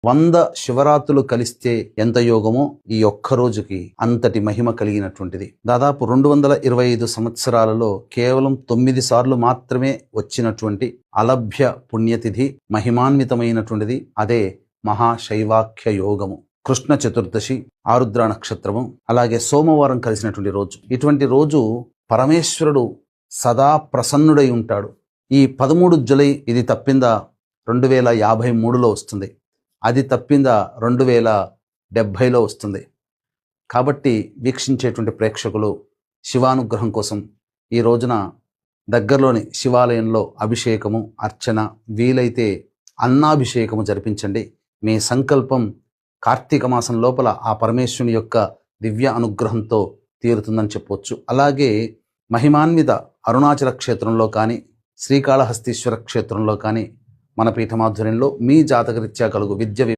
100 శివరాత్రులు కలిస్తే ఎంత యోగమో ఈ ఒక్క రోజుకి అంతటి మహిమ కలిగినటువంటిది. దాదాపు 225 సంవత్సరాలలో కేవలం 9 సార్లు మాత్రమే వచ్చినటువంటి అలభ్య పుణ్యతిథి, మహిమాన్వితమైనటువంటిది. అదే మహాశైవాఖ్య యోగము. కృష్ణ చతుర్దశి, ఆరుద్ర నక్షత్రము, అలాగే సోమవారం కలిసినటువంటి రోజు. ఇటువంటి రోజు పరమేశ్వరుడు సదా ప్రసన్నుడై ఉంటాడు. ఈ 13 జూలై ఇది తప్పిందా 2053లో వస్తుంది, అది తప్పిందా 2070లో వస్తుంది. కాబట్టి వీక్షించేటువంటి ప్రేక్షకులు శివానుగ్రహం కోసం ఈ రోజున దగ్గరలోని శివాలయంలో అభిషేకము, అర్చన, వీలైతే అన్నాభిషేకము జరిపించండి. మీ సంకల్పం కార్తీక మాసం లోపల ఆ పరమేశ్వరుని యొక్క దివ్య అనుగ్రహంతో తీరుతుందని చెప్పవచ్చు. అలాగే మహిమాన్విత అరుణాచల క్షేత్రంలో కానీ, శ్రీకాళహస్తీశ్వర క్షేత్రంలో కానీ మన పీఠమాధ్వర్యంలో మీ జాతకరీత్యా కలుగు విద్య